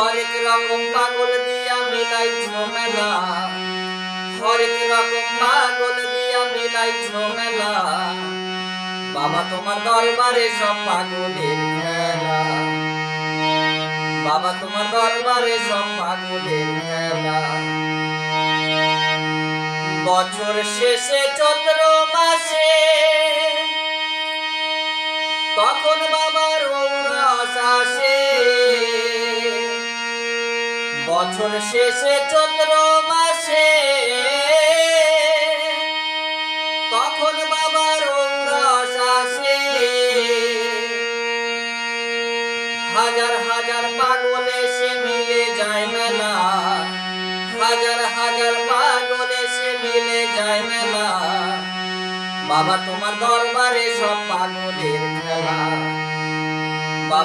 হরেক রকম পাগল দিয়া মিলাইছো মেলা, হরেক রকম পাগল দিয়া মিলাইছো মেলা। বাবা তোমার দরবারে সব পাগলের খেলা, বাবা তোমার দরবারে সব পাগলের খেলা। বছর শেষে চৈত্র মাসে তখন বাবার ঔরস আসে, বছর শেষে চৈত্র মাসে তখন বাবার ঔরস আসে। হাজার হাজার পাগল এসে মিলে যায় মেলা, হাজার হাজার পাগল এসে মিলে যায় মেলা। বাবা তোমার দরবারে সব পাগলের খেলা।